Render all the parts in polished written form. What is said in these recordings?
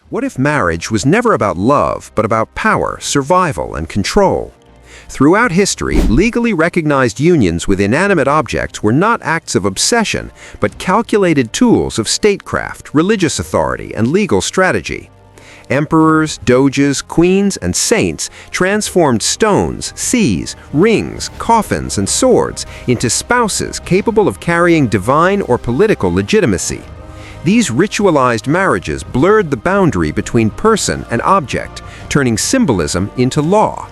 What if marriage was never about love, but about power, survival, and control? Throughout history, legally recognized unions with inanimate objects were not acts of obsession, but calculated tools of statecraft, religious authority, and legal strategy. Emperors, doges, queens, and saints transformed stones, seas, rings, coffins, and swords into spouses capable of carrying divine or political legitimacy. These ritualized marriages blurred the boundary between person and object, turning symbolism into law.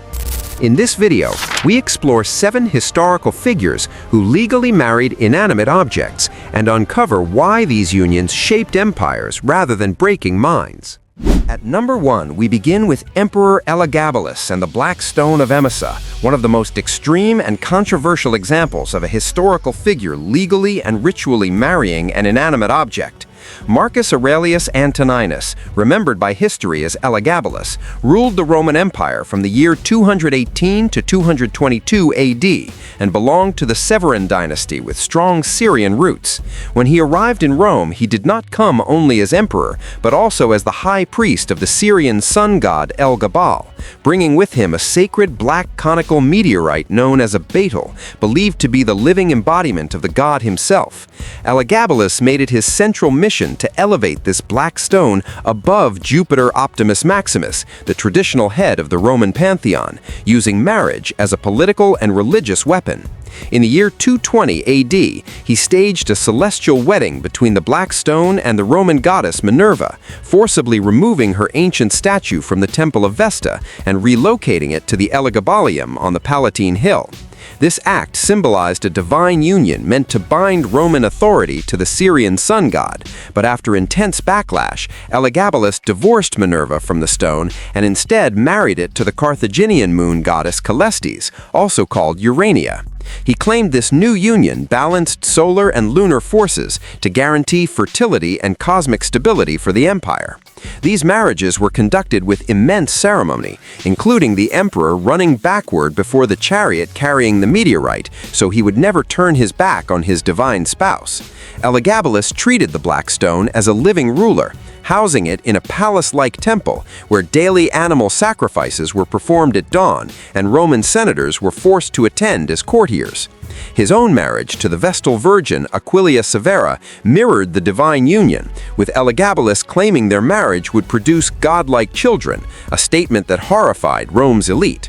In this video, we explore 7 historical figures who legally married inanimate objects and uncover why these unions shaped empires rather than breaking minds. At number 1, we begin with Emperor Elagabalus and the Black Stone of Emesa, one of the most extreme and controversial examples of a historical figure legally and ritually marrying an inanimate object. Marcus Aurelius Antoninus, remembered by history as Elagabalus, ruled the Roman Empire from the year 218 to 222 AD and belonged to the Severan dynasty with strong Syrian roots. When he arrived in Rome, he did not come only as emperor, but also as the high priest of the Syrian sun god El-Gabal, bringing with him a sacred black conical meteorite known as a beetle, believed to be the living embodiment of the god himself. Elagabalus made it his central mission to elevate this black stone above Jupiter Optimus Maximus, the traditional head of the Roman pantheon, using marriage as a political and religious weapon. In the year 220 AD, he staged a celestial wedding between the black stone and the Roman goddess Minerva, forcibly removing her ancient statue from the Temple of Vesta and relocating it to the Elagabalium on the Palatine Hill. This act symbolized a divine union meant to bind Roman authority to the Syrian sun god, but after intense backlash, Elagabalus divorced Minerva from the stone and instead married it to the Carthaginian moon goddess Calestis, also called Urania. He claimed this new union balanced solar and lunar forces to guarantee fertility and cosmic stability for the empire. These marriages were conducted with immense ceremony, including the emperor running backward before the chariot carrying the meteorite, so he would never turn his back on his divine spouse. Elagabalus treated the black stone as a living ruler, housing it in a palace-like temple where daily animal sacrifices were performed at dawn and Roman senators were forced to attend as courtiers. His own marriage to the Vestal Virgin Aquilia Severa mirrored the divine union, with Elagabalus claiming their marriage would produce godlike children, a statement that horrified Rome's elite.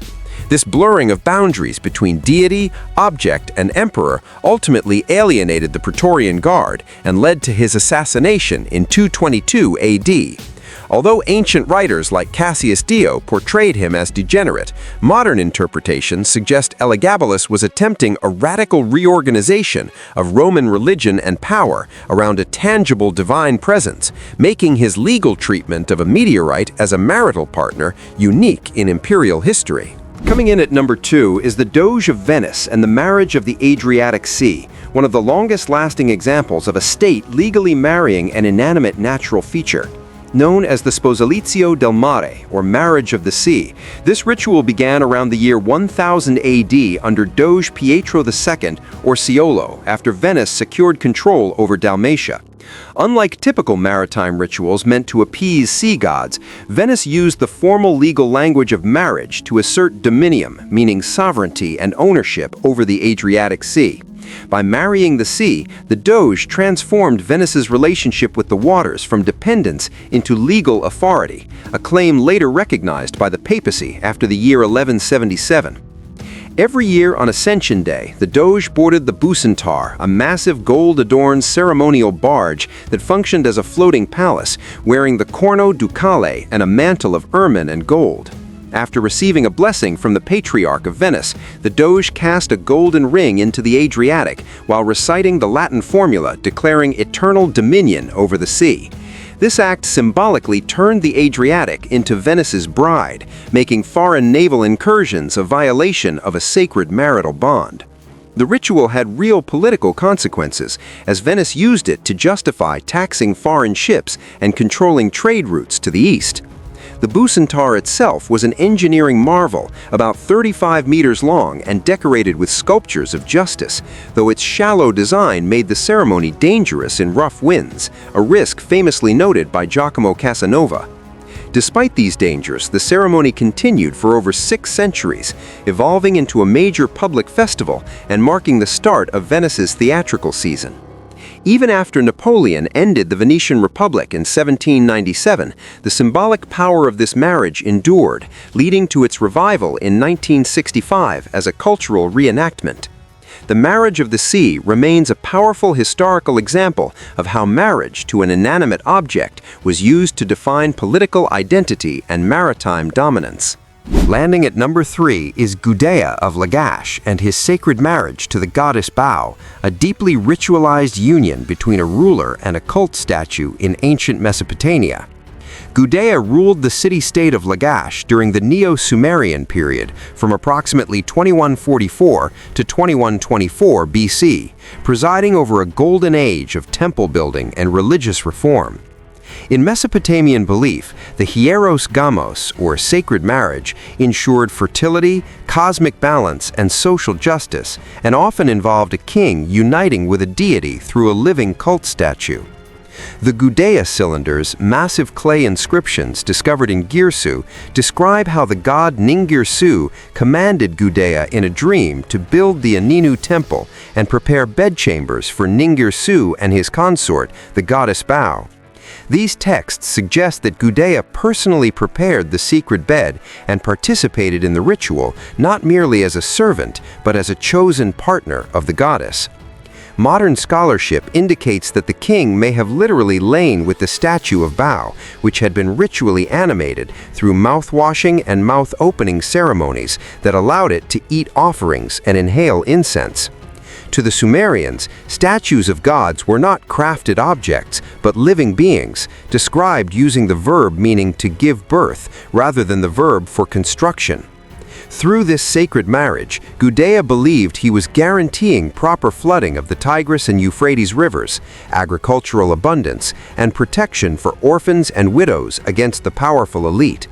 This blurring of boundaries between deity, object, and emperor ultimately alienated the Praetorian Guard and led to his assassination in 222 AD. Although ancient writers like Cassius Dio portrayed him as degenerate, modern interpretations suggest Elagabalus was attempting a radical reorganization of Roman religion and power around a tangible divine presence, making his legal treatment of a meteorite as a marital partner unique in imperial history. Coming in at number 2 is the Doge of Venice and the marriage of the Adriatic Sea, one of the longest-lasting examples of a state legally marrying an inanimate natural feature. Known as the Sposalizio del Mare, or Marriage of the Sea, this ritual began around the year 1000 AD under Doge Pietro II, or Ciolo, after Venice secured control over Dalmatia. Unlike typical maritime rituals meant to appease sea gods, Venice used the formal legal language of marriage to assert dominium, meaning sovereignty and ownership over the Adriatic Sea. By marrying the sea, the Doge transformed Venice's relationship with the waters from dependence into legal authority, a claim later recognized by the papacy after the year 1177. Every year on Ascension Day, the Doge boarded the Bucentaur, a massive gold-adorned ceremonial barge that functioned as a floating palace, wearing the corno ducale and a mantle of ermine and gold. After receiving a blessing from the Patriarch of Venice, the Doge cast a golden ring into the Adriatic while reciting the Latin formula declaring eternal dominion over the sea. This act symbolically turned the Adriatic into Venice's bride, making foreign naval incursions a violation of a sacred marital bond. The ritual had real political consequences, as Venice used it to justify taxing foreign ships and controlling trade routes to the east. The Bucentaur itself was an engineering marvel, about 35 meters long and decorated with sculptures of justice, though its shallow design made the ceremony dangerous in rough winds, a risk famously noted by Giacomo Casanova. Despite these dangers, the ceremony continued for over 6 centuries, evolving into a major public festival and marking the start of Venice's theatrical season. Even after Napoleon ended the Venetian Republic in 1797, the symbolic power of this marriage endured, leading to its revival in 1965 as a cultural reenactment. The marriage of the sea remains a powerful historical example of how marriage to an inanimate object was used to define political identity and maritime dominance. Landing at number 3 is Gudea of Lagash and his sacred marriage to the goddess Bao, a deeply ritualized union between a ruler and a cult statue in ancient Mesopotamia. Gudea ruled the city-state of Lagash during the Neo-Sumerian period from approximately 2144 to 2124 BC, presiding over a golden age of temple building and religious reform. In Mesopotamian belief, the hieros gamos, or sacred marriage, ensured fertility, cosmic balance, and social justice, and often involved a king uniting with a deity through a living cult statue. The Gudea cylinders, massive clay inscriptions discovered in Girsu, describe how the god Ningirsu commanded Gudea in a dream to build the Aninu temple and prepare bedchambers for Ningirsu and his consort, the goddess Bao. These texts suggest that Gudea personally prepared the secret bed and participated in the ritual not merely as a servant, but as a chosen partner of the goddess. Modern scholarship indicates that the king may have literally lain with the statue of Bao, which had been ritually animated through mouth-washing and mouth-opening ceremonies that allowed it to eat offerings and inhale incense. To the Sumerians, statues of gods were not crafted objects, but living beings, described using the verb meaning to give birth rather than the verb for construction. Through this sacred marriage, Gudea believed he was guaranteeing proper flooding of the Tigris and Euphrates rivers, agricultural abundance, and protection for orphans and widows against the powerful elite.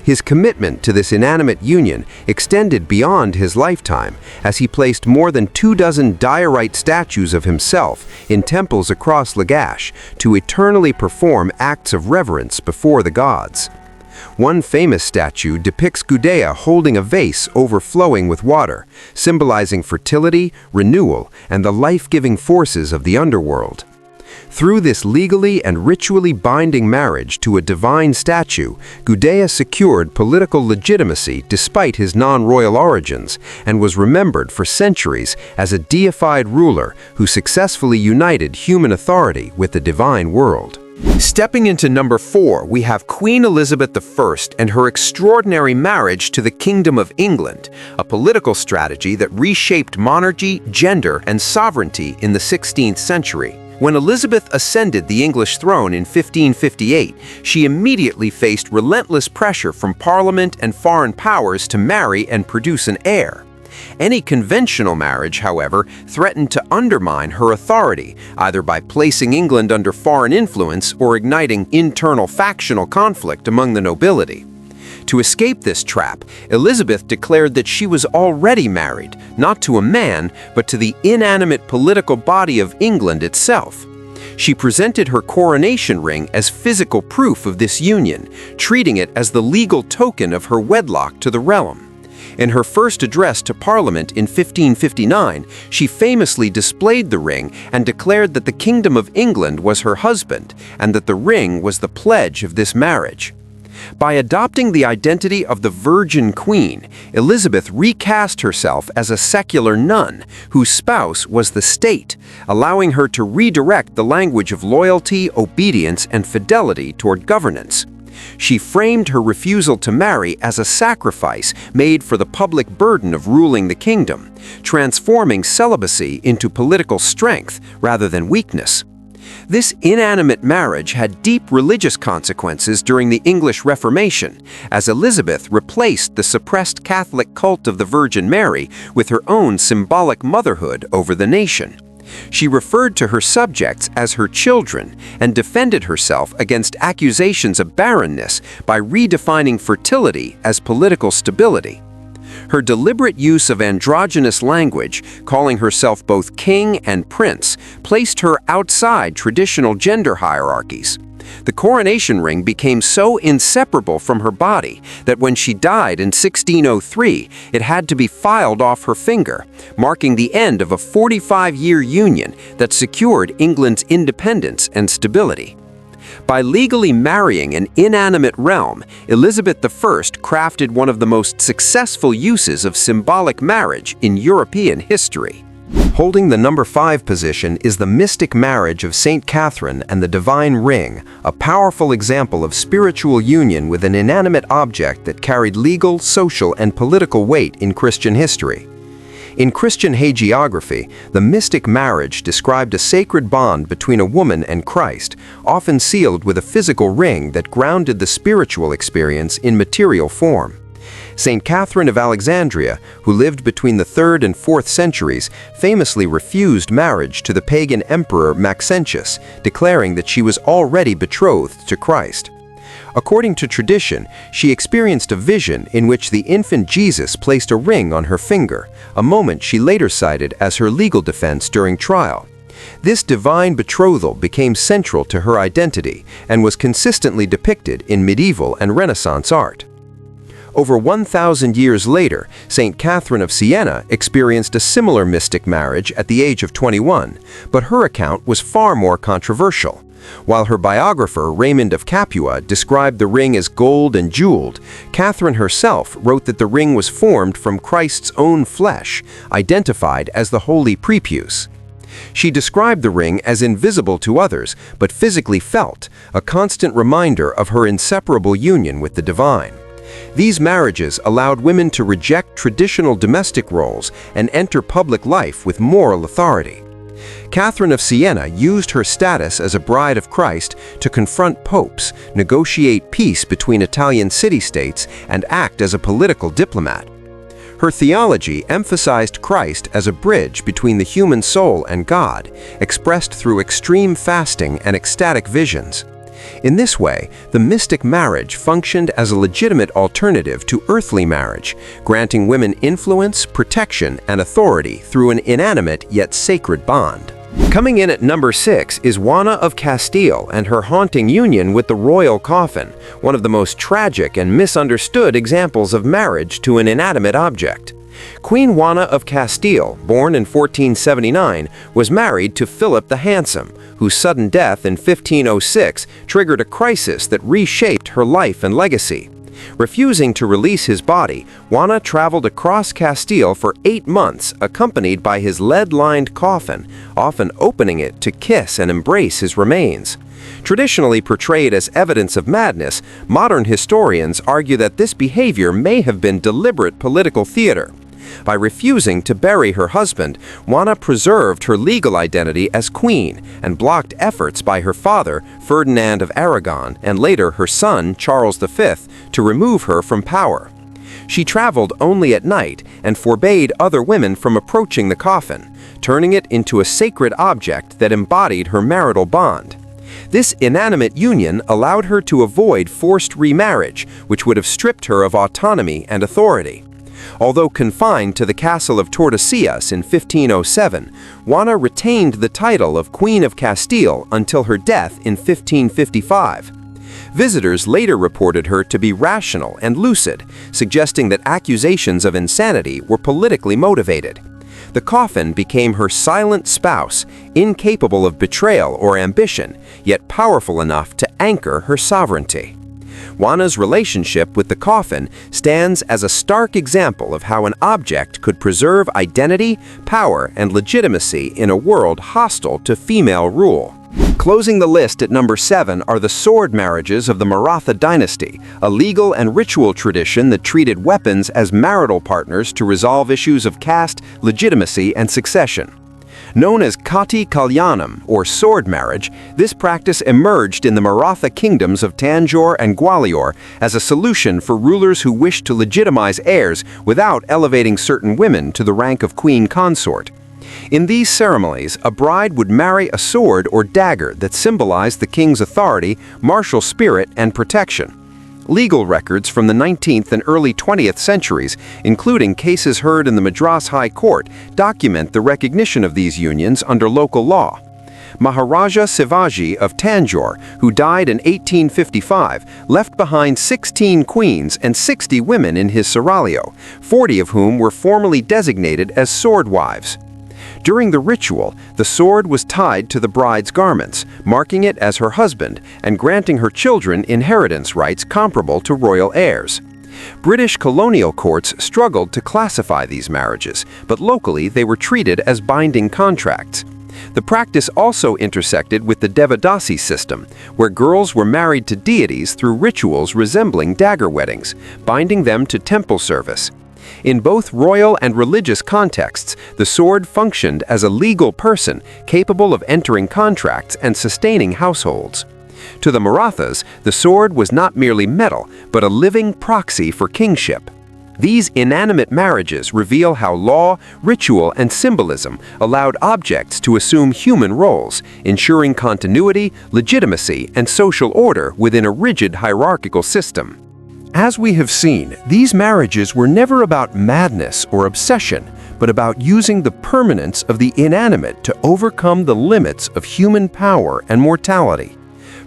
His commitment to this inanimate union extended beyond his lifetime, as he placed more than 24 diorite statues of himself in temples across Lagash to eternally perform acts of reverence before the gods. One famous statue depicts Gudea holding a vase overflowing with water, symbolizing fertility, renewal, and the life-giving forces of the underworld. Through this legally and ritually binding marriage to a divine statue, Gudea secured political legitimacy despite his non-royal origins and was remembered for centuries as a deified ruler who successfully united human authority with the divine world. Stepping into number 4, we have Queen Elizabeth I and her extraordinary marriage to the Kingdom of England, a political strategy that reshaped monarchy, gender, and sovereignty in the 16th century. When Elizabeth ascended the English throne in 1558, she immediately faced relentless pressure from Parliament and foreign powers to marry and produce an heir. Any conventional marriage, however, threatened to undermine her authority, either by placing England under foreign influence or igniting internal factional conflict among the nobility. To escape this trap, Elizabeth declared that she was already married, not to a man, but to the inanimate political body of England itself. She presented her coronation ring as physical proof of this union, treating it as the legal token of her wedlock to the realm. In her first address to Parliament in 1559, she famously displayed the ring and declared that the Kingdom of England was her husband and that the ring was the pledge of this marriage. By adopting the identity of the Virgin Queen, Elizabeth recast herself as a secular nun whose spouse was the state, allowing her to redirect the language of loyalty, obedience, and fidelity toward governance. She framed her refusal to marry as a sacrifice made for the public burden of ruling the kingdom, transforming celibacy into political strength rather than weakness. This inanimate marriage had deep religious consequences during the English Reformation, as Elizabeth replaced the suppressed Catholic cult of the Virgin Mary with her own symbolic motherhood over the nation. She referred to her subjects as her children and defended herself against accusations of barrenness by redefining fertility as political stability. Her deliberate use of androgynous language, calling herself both king and prince, placed her outside traditional gender hierarchies. The coronation ring became so inseparable from her body that when she died in 1603, it had to be filed off her finger, marking the end of a 45-year union that secured England's independence and stability. By legally marrying an inanimate realm, Elizabeth I crafted one of the most successful uses of symbolic marriage in European history. Holding the number 5 position is the mystic marriage of St. Catherine and the Divine Ring, a powerful example of spiritual union with an inanimate object that carried legal, social, and political weight in Christian history. In Christian hagiography, the mystic marriage described a sacred bond between a woman and Christ, often sealed with a physical ring that grounded the spiritual experience in material form. St. Catherine of Alexandria, who lived between the 3rd and 4th centuries, famously refused marriage to the pagan emperor Maxentius, declaring that she was already betrothed to Christ. According to tradition, she experienced a vision in which the infant Jesus placed a ring on her finger, a moment she later cited as her legal defense during trial. This divine betrothal became central to her identity and was consistently depicted in medieval and Renaissance art. Over 1,000 years later, St. Catherine of Siena experienced a similar mystic marriage at the age of 21, but her account was far more controversial. While her biographer, Raymond of Capua, described the ring as gold and jeweled, Catherine herself wrote that the ring was formed from Christ's own flesh, identified as the holy prepuce. She described the ring as invisible to others, but physically felt, a constant reminder of her inseparable union with the divine. These marriages allowed women to reject traditional domestic roles and enter public life with moral authority. Catherine of Siena used her status as a bride of Christ to confront popes, negotiate peace between Italian city-states, and act as a political diplomat. Her theology emphasized Christ as a bridge between the human soul and God, expressed through extreme fasting and ecstatic visions. In this way, the mystic marriage functioned as a legitimate alternative to earthly marriage, granting women influence, protection, and authority through an inanimate yet sacred bond. Coming in at number 6 is Juana of Castile and her haunting union with the royal coffin, one of the most tragic and misunderstood examples of marriage to an inanimate object. Queen Juana of Castile, born in 1479, was married to Philip the Handsome, whose sudden death in 1506 triggered a crisis that reshaped her life and legacy. Refusing to release his body, Juana traveled across Castile for 8 months, accompanied by his lead-lined coffin, often opening it to kiss and embrace his remains. Traditionally portrayed as evidence of madness, modern historians argue that this behavior may have been deliberate political theater. By refusing to bury her husband, Juana preserved her legal identity as queen and blocked efforts by her father, Ferdinand of Aragon, and later her son, Charles V, to remove her from power. She traveled only at night and forbade other women from approaching the coffin, turning it into a sacred object that embodied her marital bond. This inanimate union allowed her to avoid forced remarriage, which would have stripped her of autonomy and authority. Although confined to the castle of Tordesillas in 1507, Juana retained the title of Queen of Castile until her death in 1555. Visitors later reported her to be rational and lucid, suggesting that accusations of insanity were politically motivated. The coffin became her silent spouse, incapable of betrayal or ambition, yet powerful enough to anchor her sovereignty. Juana's relationship with the coffin stands as a stark example of how an object could preserve identity, power, and legitimacy in a world hostile to female rule. Closing the list at number 7 are the sword marriages of the Maratha dynasty, a legal and ritual tradition that treated weapons as marital partners to resolve issues of caste, legitimacy, and succession. Known as Kati Kalyanam, or sword marriage, this practice emerged in the Maratha kingdoms of Tanjore and Gwalior as a solution for rulers who wished to legitimize heirs without elevating certain women to the rank of queen consort. In these ceremonies, a bride would marry a sword or dagger that symbolized the king's authority, martial spirit, and protection. Legal records from the 19th and early 20th centuries, including cases heard in the Madras High Court, document the recognition of these unions under local law. Maharaja Shivaji of Tanjore, who died in 1855, left behind 16 queens and 60 women in his seraglio, 40 of whom were formally designated as sword wives. During the ritual, the sword was tied to the bride's garments, marking it as her husband and granting her children inheritance rights comparable to royal heirs. British colonial courts struggled to classify these marriages, but locally they were treated as binding contracts. The practice also intersected with the Devadasi system, where girls were married to deities through rituals resembling dagger weddings, binding them to temple service. In both royal and religious contexts, the sword functioned as a legal person capable of entering contracts and sustaining households. To the Marathas, the sword was not merely metal, but a living proxy for kingship. These inanimate marriages reveal how law, ritual, and symbolism allowed objects to assume human roles, ensuring continuity, legitimacy, and social order within a rigid hierarchical system. As we have seen, these marriages were never about madness or obsession, but about using the permanence of the inanimate to overcome the limits of human power and mortality.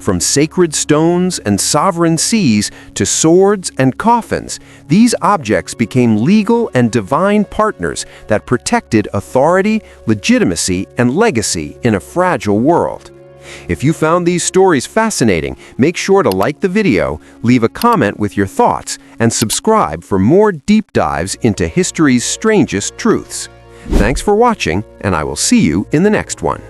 From sacred stones and sovereign seas to swords and coffins, these objects became legal and divine partners that protected authority, legitimacy, and legacy in a fragile world. If you found these stories fascinating, make sure to like the video, leave a comment with your thoughts, and subscribe for more deep dives into history's strangest truths. Thanks for watching, and I will see you in the next one.